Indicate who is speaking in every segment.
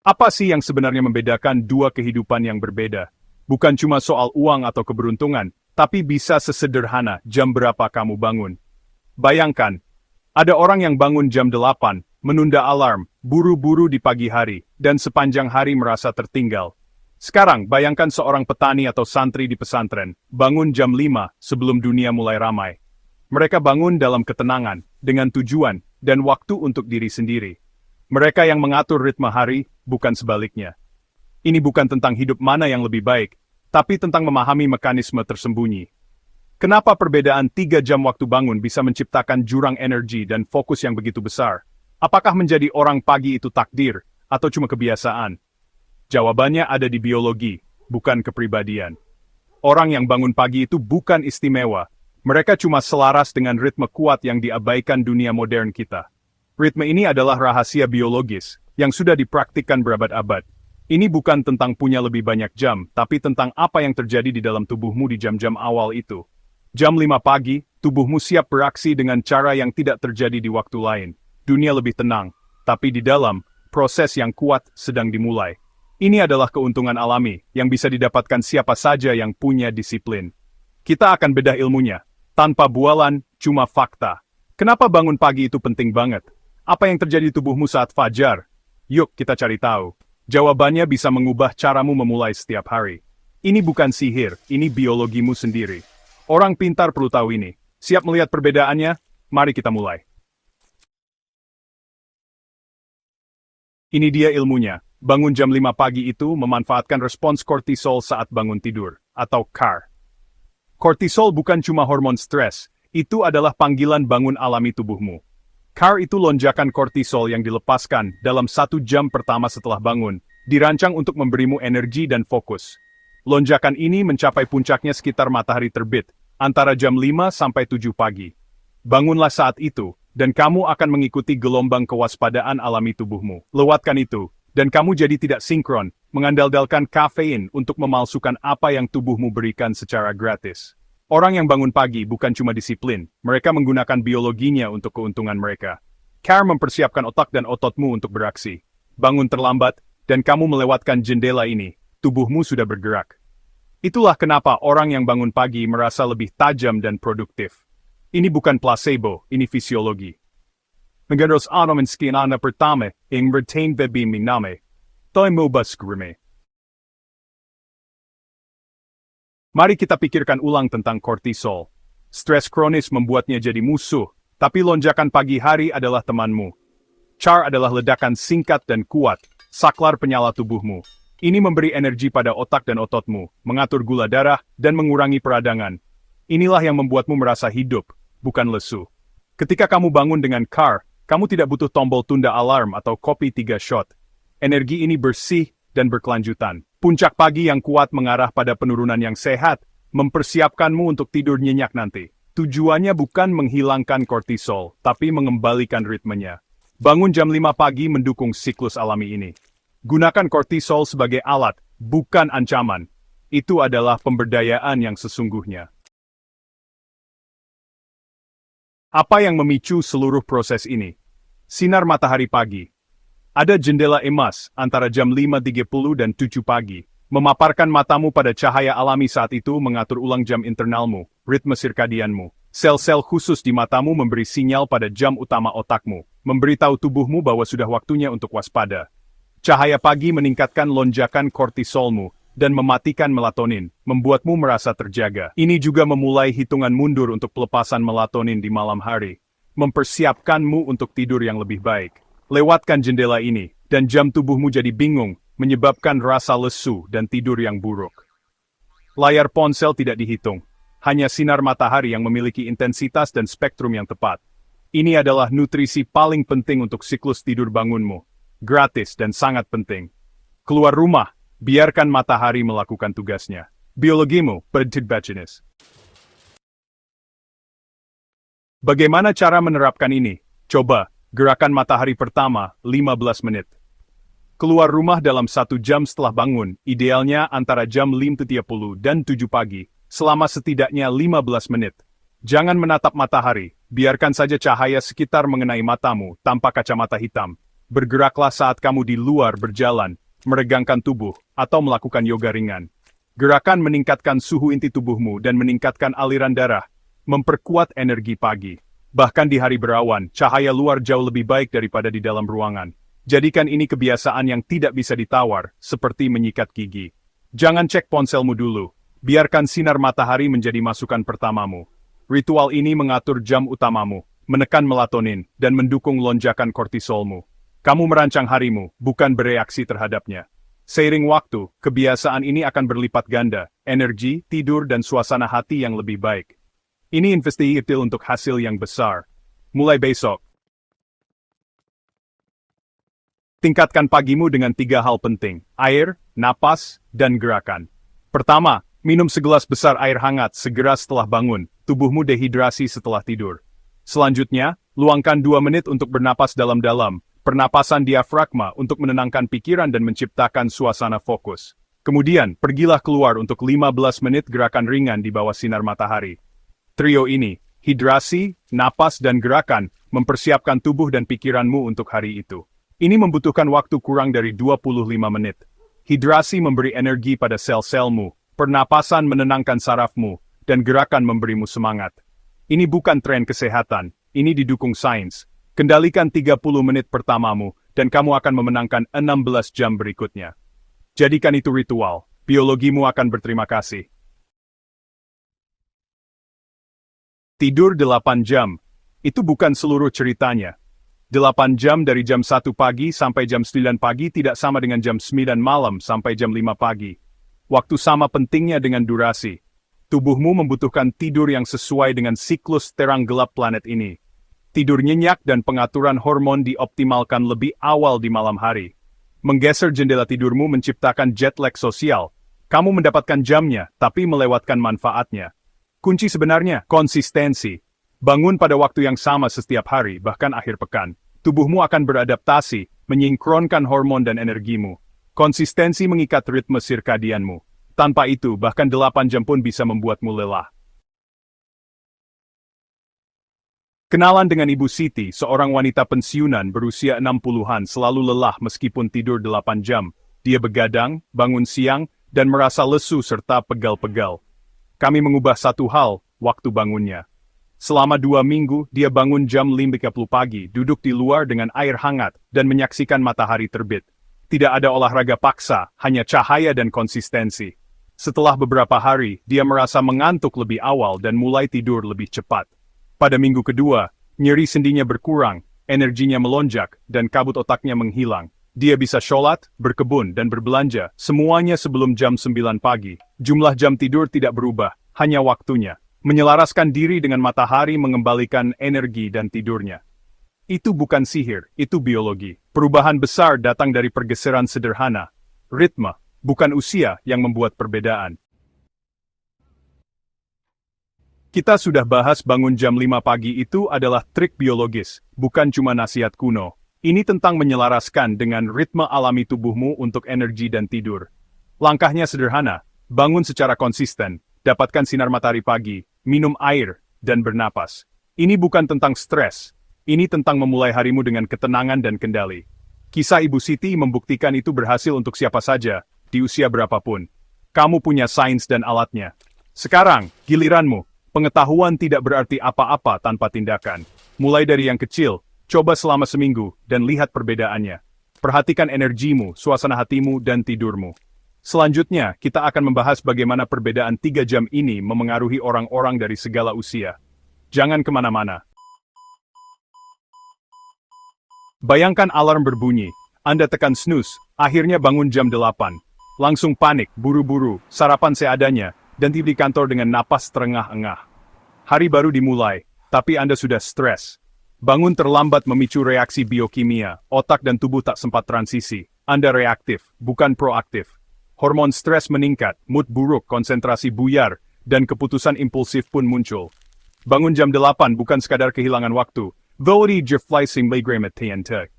Speaker 1: Apa sih yang sebenarnya membedakan dua kehidupan yang berbeda? Bukan cuma soal uang atau keberuntungan, tapi bisa sesederhana jam berapa kamu bangun. Bayangkan, ada orang yang bangun jam 8, menunda alarm, buru-buru di pagi hari, dan sepanjang hari merasa tertinggal. Sekarang, bayangkan seorang petani atau santri di pesantren, bangun jam 5 sebelum dunia mulai ramai. Mereka bangun dalam ketenangan, dengan tujuan, dan waktu untuk diri sendiri. Mereka yang mengatur ritme hari, bukan sebaliknya. Ini bukan tentang hidup mana yang lebih baik, tapi tentang memahami mekanisme tersembunyi. Kenapa perbedaan 3 jam waktu bangun bisa menciptakan jurang energi dan fokus yang begitu besar? Apakah menjadi orang pagi itu takdir, atau cuma kebiasaan? Jawabannya ada di biologi, bukan kepribadian. Orang yang bangun pagi itu bukan istimewa. Mereka cuma selaras dengan ritme kuat yang diabaikan dunia modern kita. Ritme ini adalah rahasia biologis, yang sudah dipraktikkan berabad-abad. Ini bukan tentang punya lebih banyak jam, tapi tentang apa yang terjadi di dalam tubuhmu di jam-jam awal itu. Jam 5 pagi, tubuhmu siap beraksi dengan cara yang tidak terjadi di waktu lain. Dunia lebih tenang, tapi di dalam, proses yang kuat sedang dimulai. Ini adalah keuntungan alami, yang bisa didapatkan siapa saja yang punya disiplin. Kita akan bedah ilmunya, tanpa bualan, cuma fakta. Kenapa bangun pagi itu penting banget? Apa yang terjadi di tubuhmu saat fajar? Yuk kita cari tahu. Jawabannya bisa mengubah caramu memulai setiap hari. Ini bukan sihir, ini biologimu sendiri. Orang pintar perlu tahu ini. Siap melihat perbedaannya? Mari kita mulai. Ini dia ilmunya. Bangun jam 5 pagi itu memanfaatkan respons kortisol saat bangun tidur, atau CAR. Kortisol bukan cuma hormon stres, itu adalah panggilan bangun alami tubuhmu. CAR itu lonjakan kortisol yang dilepaskan dalam 1 jam pertama setelah bangun, dirancang untuk memberimu energi dan fokus. Lonjakan ini mencapai puncaknya sekitar matahari terbit, antara jam 5 sampai 7 pagi. Bangunlah saat itu, dan kamu akan mengikuti gelombang kewaspadaan alami tubuhmu. Lewatkan itu, dan kamu jadi tidak sinkron, mengandalkan kafein untuk memalsukan apa yang tubuhmu berikan secara gratis. Orang yang bangun pagi bukan cuma disiplin, mereka menggunakan biologinya untuk keuntungan mereka. CAR mempersiapkan otak dan ototmu untuk beraksi. Bangun terlambat, dan kamu melewatkan jendela ini, tubuhmu sudah bergerak. Itulah kenapa orang yang bangun pagi merasa lebih tajam dan produktif. Ini bukan placebo, ini fisiologi. Mengendos anomen skinana pertama, ing retain vebim miname. Toy mobus grime. Mari kita pikirkan ulang tentang kortisol. Stres kronis membuatnya jadi musuh, tapi lonjakan pagi hari adalah temanmu. CAR adalah ledakan singkat dan kuat, saklar penyala tubuhmu. Ini memberi energi pada otak dan ototmu, mengatur gula darah, dan mengurangi peradangan. Inilah yang membuatmu merasa hidup, bukan lesu. Ketika kamu bangun dengan CAR, kamu tidak butuh tombol tunda alarm atau kopi 3 shot. Energi ini bersih dan berkelanjutan. Puncak pagi yang kuat mengarah pada penurunan yang sehat, mempersiapkanmu untuk tidur nyenyak nanti. Tujuannya bukan menghilangkan kortisol, tapi mengembalikan ritmenya. Bangun jam 5 pagi mendukung siklus alami ini. Gunakan kortisol sebagai alat, bukan ancaman. Itu adalah pemberdayaan yang sesungguhnya. Apa yang memicu seluruh proses ini? Sinar matahari pagi. Ada jendela emas antara jam 5.30 dan 7 pagi, memaparkan matamu pada cahaya alami saat itu mengatur ulang jam internalmu, ritme sirkadianmu. Sel-sel khusus di matamu memberi sinyal pada jam utama otakmu, memberitahu tubuhmu bahwa sudah waktunya untuk waspada. Cahaya pagi meningkatkan lonjakan kortisolmu, dan mematikan melatonin, membuatmu merasa terjaga. Ini juga memulai hitungan mundur untuk pelepasan melatonin di malam hari, mempersiapkanmu untuk tidur yang lebih baik. Lewatkan jendela ini, dan jam tubuhmu jadi bingung, menyebabkan rasa lesu dan tidur yang buruk. Layar ponsel tidak dihitung, hanya sinar matahari yang memiliki intensitas dan spektrum yang tepat. Ini adalah nutrisi paling penting untuk siklus tidur bangunmu. Gratis dan sangat penting. Keluar rumah, biarkan matahari melakukan tugasnya. Biologimu, bertidbacinis. Bagaimana cara menerapkan ini? Coba. Gerakan matahari pertama, 15 menit. Keluar rumah dalam 1 jam setelah bangun, idealnya antara jam 5.30 dan 7 pagi, selama setidaknya 15 menit. Jangan menatap matahari, biarkan saja cahaya sekitar mengenai matamu tanpa kacamata hitam. Bergeraklah saat kamu di luar berjalan, meregangkan tubuh, atau melakukan yoga ringan. Gerakan meningkatkan suhu inti tubuhmu dan meningkatkan aliran darah, memperkuat energi pagi. Bahkan di hari berawan, cahaya luar jauh lebih baik daripada di dalam ruangan. Jadikan ini kebiasaan yang tidak bisa ditawar, seperti menyikat gigi. Jangan cek ponselmu dulu. Biarkan sinar matahari menjadi masukan pertamamu. Ritual ini mengatur jam utamamu, menekan melatonin, dan mendukung lonjakan kortisolmu. Kamu merancang harimu, bukan bereaksi terhadapnya. Seiring waktu, kebiasaan ini akan berlipat ganda, energi, tidur, dan suasana hati yang lebih baik. Ini investasi untuk hasil yang besar. Mulai besok. Tingkatkan pagimu dengan 3 hal penting: air, napas, dan gerakan. Pertama, minum segelas besar air hangat segera setelah bangun, tubuhmu dehidrasi setelah tidur. Selanjutnya, luangkan 2 menit untuk bernapas dalam-dalam, pernapasan diafragma untuk menenangkan pikiran dan menciptakan suasana fokus. Kemudian, pergilah keluar untuk 15 menit gerakan ringan di bawah sinar matahari. Trio ini, hidrasi, napas, dan gerakan, mempersiapkan tubuh dan pikiranmu untuk hari itu. Ini membutuhkan waktu kurang dari 25 menit. Hidrasi memberi energi pada sel-selmu, pernapasan menenangkan sarafmu, dan gerakan memberimu semangat. Ini bukan tren kesehatan, ini didukung sains. Kendalikan 30 menit pertamamu, dan kamu akan memenangkan 16 jam berikutnya. Jadikan itu ritual, biologimu akan berterima kasih. Tidur 8 jam. Itu bukan seluruh ceritanya. 8 jam dari jam 1 pagi sampai jam 9 pagi tidak sama dengan jam 9 malam sampai jam 5 pagi. Waktu sama pentingnya dengan durasi. Tubuhmu membutuhkan tidur yang sesuai dengan siklus terang gelap planet ini. Tidur nyenyak dan pengaturan hormon dioptimalkan lebih awal di malam hari. Menggeser jendela tidurmu menciptakan jet lag sosial. Kamu mendapatkan jamnya, tapi melewatkan manfaatnya. Kunci sebenarnya, konsistensi. Bangun pada waktu yang sama setiap hari, bahkan akhir pekan. Tubuhmu akan beradaptasi, menyinkronkan hormon dan energimu. Konsistensi mengikat ritme sirkadianmu. Tanpa itu, bahkan 8 jam pun bisa membuatmu lelah. Kenalan dengan Ibu Siti, seorang wanita pensiunan berusia 60-an selalu lelah meskipun tidur 8 jam. Dia begadang, bangun siang, dan merasa lesu serta pegal-pegal. Kami mengubah satu hal, waktu bangunnya. Selama 2 minggu, dia bangun jam 5.30 pagi, duduk di luar dengan air hangat, dan menyaksikan matahari terbit. Tidak ada olahraga paksa, hanya cahaya dan konsistensi. Setelah beberapa hari, dia merasa mengantuk lebih awal dan mulai tidur lebih cepat. Pada minggu kedua, nyeri sendinya berkurang, energinya melonjak, dan kabut otaknya menghilang. Dia bisa sholat, berkebun, dan berbelanja, semuanya sebelum jam 9 pagi. Jumlah jam tidur tidak berubah, hanya waktunya. Menyelaraskan diri dengan matahari mengembalikan energi dan tidurnya. Itu bukan sihir, itu biologi. Perubahan besar datang dari pergeseran sederhana. Ritme, bukan usia yang membuat perbedaan. Kita sudah bahas bangun jam 5 pagi itu adalah trik biologis, bukan cuma nasihat kuno. Ini tentang menyelaraskan dengan ritme alami tubuhmu untuk energi dan tidur. Langkahnya sederhana, bangun secara konsisten, dapatkan sinar matahari pagi, minum air, dan bernapas. Ini bukan tentang stres, ini tentang memulai harimu dengan ketenangan dan kendali. Kisah Ibu Siti membuktikan itu berhasil untuk siapa saja, di usia berapapun. Kamu punya sains dan alatnya. Sekarang, giliranmu. Pengetahuan tidak berarti apa-apa tanpa tindakan. Mulai dari yang kecil, coba selama seminggu, dan lihat perbedaannya. Perhatikan energimu, suasana hatimu, dan tidurmu. Selanjutnya, kita akan membahas bagaimana perbedaan 3 jam ini memengaruhi orang-orang dari segala usia. Jangan kemana-mana. Bayangkan alarm berbunyi, Anda tekan snooze, akhirnya bangun jam 8. Langsung panik, buru-buru, sarapan seadanya, dan tiba di kantor dengan napas terengah-engah. Hari baru dimulai, tapi Anda sudah stres. Bangun terlambat memicu reaksi biokimia, otak dan tubuh tak sempat transisi. Anda reaktif, bukan proaktif. Hormon stres meningkat, mood buruk, konsentrasi buyar, dan keputusan impulsif pun muncul. Bangun jam 8 bukan sekadar kehilangan waktu. Vodi jeflysing legramet TNT.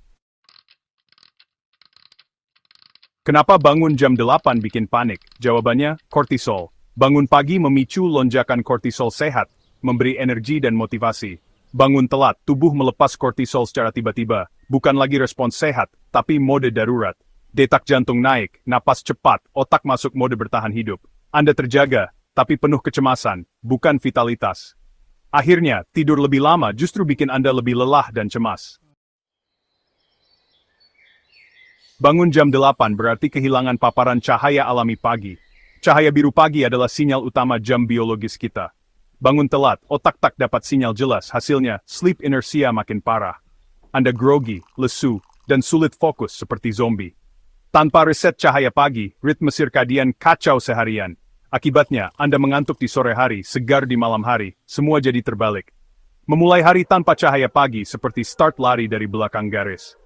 Speaker 1: Kenapa bangun jam 8 bikin panik? Jawabannya, kortisol. Bangun pagi memicu lonjakan kortisol sehat, memberi energi dan motivasi. Bangun telat, tubuh melepas kortisol secara tiba-tiba, bukan lagi respons sehat, tapi mode darurat. Detak jantung naik, napas cepat, otak masuk mode bertahan hidup. Anda terjaga, tapi penuh kecemasan, bukan vitalitas. Akhirnya, tidur lebih lama justru bikin Anda lebih lelah dan cemas. Bangun jam 8 berarti kehilangan paparan cahaya alami pagi. Cahaya biru pagi adalah sinyal utama jam biologis kita. Bangun telat, otak tak dapat sinyal jelas, hasilnya sleep inertia makin parah. Anda grogi, lesu, dan sulit fokus seperti zombie. Tanpa reset cahaya pagi, ritme sirkadian kacau seharian. Akibatnya, Anda mengantuk di sore hari, segar di malam hari, semua jadi terbalik. Memulai hari tanpa cahaya pagi seperti start lari dari belakang garis.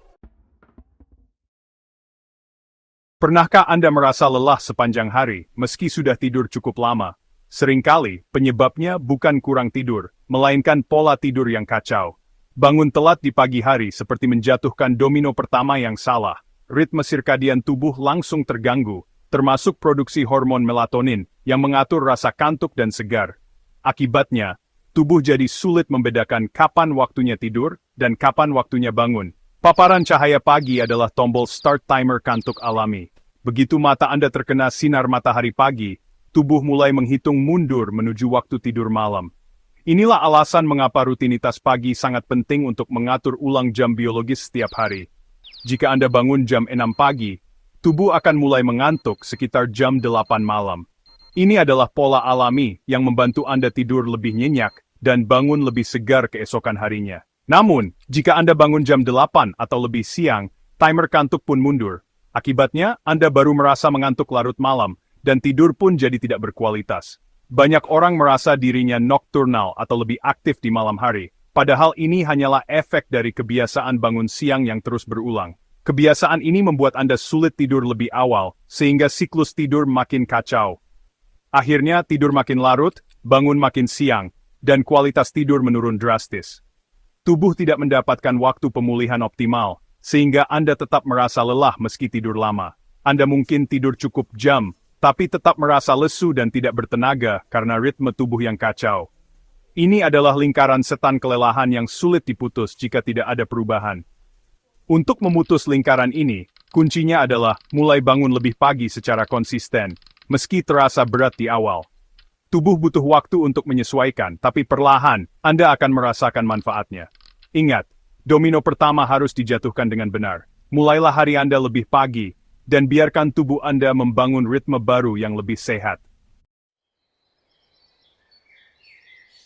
Speaker 1: Pernahkah Anda merasa lelah sepanjang hari, meski sudah tidur cukup lama? Seringkali, penyebabnya bukan kurang tidur, melainkan pola tidur yang kacau. Bangun telat di pagi hari seperti menjatuhkan domino pertama yang salah. Ritme sirkadian tubuh langsung terganggu, termasuk produksi hormon melatonin yang mengatur rasa kantuk dan segar. Akibatnya, tubuh jadi sulit membedakan kapan waktunya tidur dan kapan waktunya bangun. Paparan cahaya pagi adalah tombol start timer kantuk alami. Begitu mata Anda terkena sinar matahari pagi, tubuh mulai menghitung mundur menuju waktu tidur malam. Inilah alasan mengapa rutinitas pagi sangat penting untuk mengatur ulang jam biologis setiap hari. Jika Anda bangun jam 6 pagi, tubuh akan mulai mengantuk sekitar jam 8 malam. Ini adalah pola alami yang membantu Anda tidur lebih nyenyak dan bangun lebih segar keesokan harinya. Namun, jika Anda bangun jam 8 atau lebih siang, timer kantuk pun mundur. Akibatnya, Anda baru merasa mengantuk larut malam, dan tidur pun jadi tidak berkualitas. Banyak orang merasa dirinya nocturnal atau lebih aktif di malam hari, padahal ini hanyalah efek dari kebiasaan bangun siang yang terus berulang. Kebiasaan ini membuat Anda sulit tidur lebih awal, sehingga siklus tidur makin kacau. Akhirnya tidur makin larut, bangun makin siang, dan kualitas tidur menurun drastis. Tubuh tidak mendapatkan waktu pemulihan optimal, sehingga Anda tetap merasa lelah meski tidur lama. Anda mungkin tidur cukup jam, tapi tetap merasa lesu dan tidak bertenaga karena ritme tubuh yang kacau. Ini adalah lingkaran setan kelelahan yang sulit diputus jika tidak ada perubahan. Untuk memutus lingkaran ini, kuncinya adalah mulai bangun lebih pagi secara konsisten, meski terasa berat di awal. Tubuh butuh waktu untuk menyesuaikan, tapi perlahan Anda akan merasakan manfaatnya. Ingat, domino pertama harus dijatuhkan dengan benar. Mulailah hari Anda lebih pagi, dan biarkan tubuh Anda membangun ritme baru yang lebih sehat.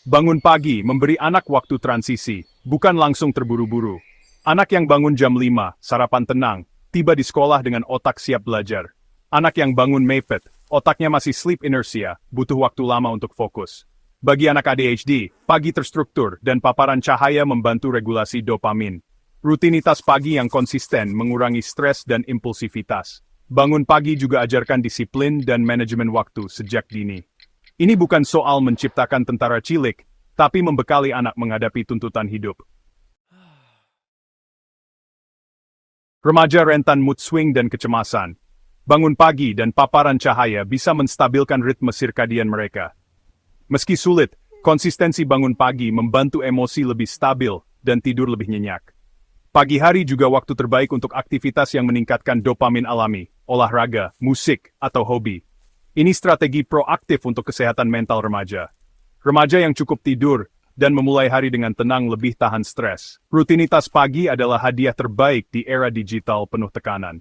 Speaker 1: Bangun pagi memberi anak waktu transisi, bukan langsung terburu-buru. Anak yang bangun jam 5, sarapan tenang, tiba di sekolah dengan otak siap belajar. Anak yang bangun mepet, otaknya masih sleep inertia, butuh waktu lama untuk fokus. Bagi anak ADHD, pagi terstruktur dan paparan cahaya membantu regulasi dopamin. Rutinitas pagi yang konsisten mengurangi stres dan impulsivitas. Bangun pagi juga ajarkan disiplin dan manajemen waktu sejak dini. Ini bukan soal menciptakan tentara cilik, tapi membekali anak menghadapi tuntutan hidup. Remaja rentan mood swing dan kecemasan. Bangun pagi dan paparan cahaya bisa menstabilkan ritme sirkadian mereka. Meski sulit, konsistensi bangun pagi membantu emosi lebih stabil dan tidur lebih nyenyak. Pagi hari juga waktu terbaik untuk aktivitas yang meningkatkan dopamin alami, olahraga, musik, atau hobi. Ini strategi proaktif untuk kesehatan mental remaja. Remaja yang cukup tidur dan memulai hari dengan tenang lebih tahan stres. Rutinitas pagi adalah hadiah terbaik di era digital penuh tekanan.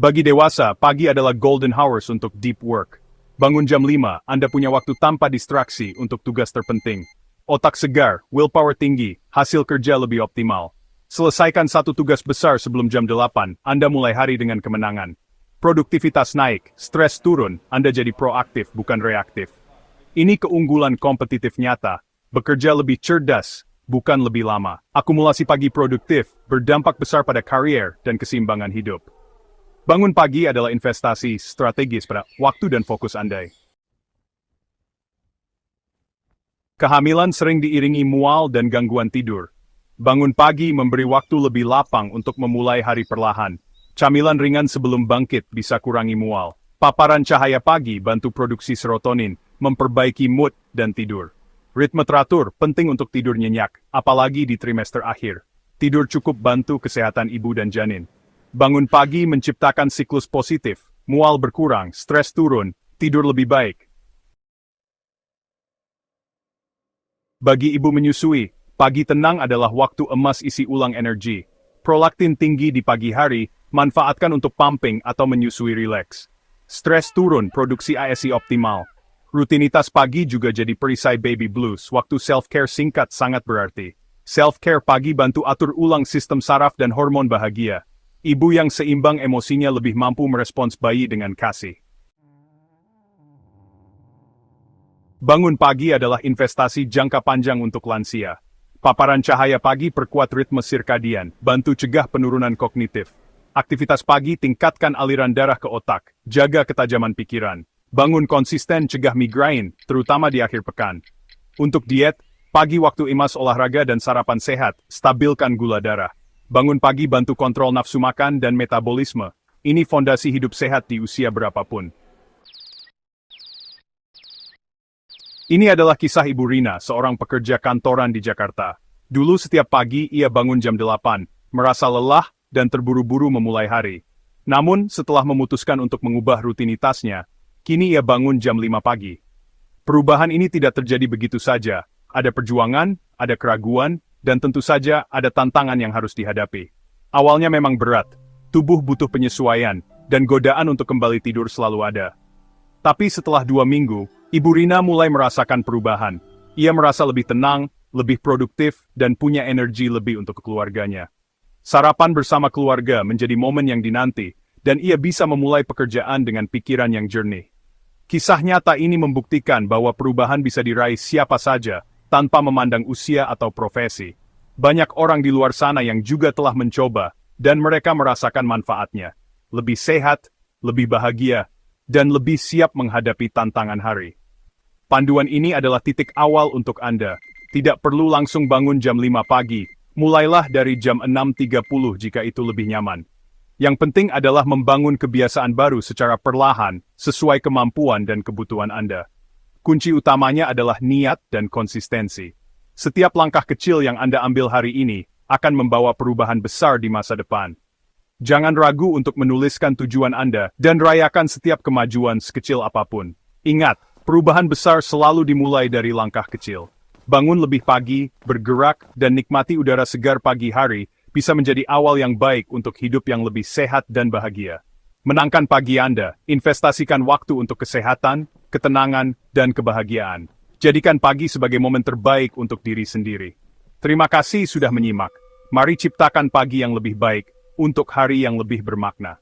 Speaker 1: Bagi dewasa, pagi adalah golden hours untuk deep work. Bangun jam 5, Anda punya waktu tanpa distraksi untuk tugas terpenting. Otak segar, willpower tinggi, hasil kerja lebih optimal. Selesaikan satu tugas besar sebelum jam 8, Anda mulai hari dengan kemenangan. Produktivitas naik, stres turun, Anda jadi proaktif bukan reaktif. Ini keunggulan kompetitif nyata, bekerja lebih cerdas, bukan lebih lama. Akumulasi pagi produktif, berdampak besar pada karier dan keseimbangan hidup. Bangun pagi adalah investasi strategis pada waktu dan fokus Anda. Kehamilan sering diiringi mual dan gangguan tidur. Bangun pagi memberi waktu lebih lapang untuk memulai hari perlahan. Camilan ringan sebelum bangkit bisa kurangi mual. Paparan cahaya pagi bantu produksi serotonin, memperbaiki mood dan tidur. Ritme teratur penting untuk tidur nyenyak, apalagi di trimester akhir. Tidur cukup bantu kesehatan ibu dan janin. Bangun pagi menciptakan siklus positif, mual berkurang, stres turun, tidur lebih baik. Bagi ibu menyusui, pagi tenang adalah waktu emas isi ulang energi. Prolaktin tinggi di pagi hari, manfaatkan untuk pumping atau menyusui rileks. Stres turun, produksi ASI optimal. Rutinitas pagi juga jadi perisai baby blues, waktu self-care singkat sangat berarti. Self-care pagi bantu atur ulang sistem saraf dan hormon bahagia. Ibu yang seimbang emosinya lebih mampu merespons bayi dengan kasih. Bangun pagi adalah investasi jangka panjang untuk lansia. Paparan cahaya pagi perkuat ritme sirkadian, bantu cegah penurunan kognitif. Aktivitas pagi tingkatkan aliran darah ke otak, jaga ketajaman pikiran. Bangun konsisten cegah migrain, terutama di akhir pekan. Untuk diet, pagi waktu emas olahraga dan sarapan sehat, stabilkan gula darah. Bangun pagi bantu kontrol nafsu makan dan metabolisme. Ini fondasi hidup sehat di usia berapapun. Ini adalah kisah Ibu Rina, seorang pekerja kantoran di Jakarta. Dulu setiap pagi ia bangun jam 8, merasa lelah dan terburu-buru memulai hari. Namun, setelah memutuskan untuk mengubah rutinitasnya, kini ia bangun jam 5 pagi. Perubahan ini tidak terjadi begitu saja. Ada perjuangan, ada keraguan, dan tentu saja ada tantangan yang harus dihadapi. Awalnya memang berat, tubuh butuh penyesuaian, dan godaan untuk kembali tidur selalu ada. Tapi setelah 2 minggu, Ibu Rina mulai merasakan perubahan. Ia merasa lebih tenang, lebih produktif, dan punya energi lebih untuk keluarganya. Sarapan bersama keluarga menjadi momen yang dinanti, dan ia bisa memulai pekerjaan dengan pikiran yang jernih. Kisah nyata ini membuktikan bahwa perubahan bisa diraih siapa saja, tanpa memandang usia atau profesi. Banyak orang di luar sana yang juga telah mencoba, dan mereka merasakan manfaatnya. Lebih sehat, lebih bahagia, dan lebih siap menghadapi tantangan hari. Panduan ini adalah titik awal untuk Anda. Tidak perlu langsung bangun jam 5 pagi, mulailah dari jam 6.30 jika itu lebih nyaman. Yang penting adalah membangun kebiasaan baru secara perlahan, sesuai kemampuan dan kebutuhan Anda. Kunci utamanya adalah niat dan konsistensi. Setiap langkah kecil yang Anda ambil hari ini, akan membawa perubahan besar di masa depan. Jangan ragu untuk menuliskan tujuan Anda, dan rayakan setiap kemajuan sekecil apapun. Ingat, perubahan besar selalu dimulai dari langkah kecil. Bangun lebih pagi, bergerak, dan nikmati udara segar pagi hari, bisa menjadi awal yang baik untuk hidup yang lebih sehat dan bahagia. Menangkan pagi Anda, investasikan waktu untuk kesehatan, ketenangan, dan kebahagiaan. Jadikan pagi sebagai momen terbaik untuk diri sendiri. Terima kasih sudah menyimak. Mari ciptakan pagi yang lebih baik, untuk hari yang lebih bermakna.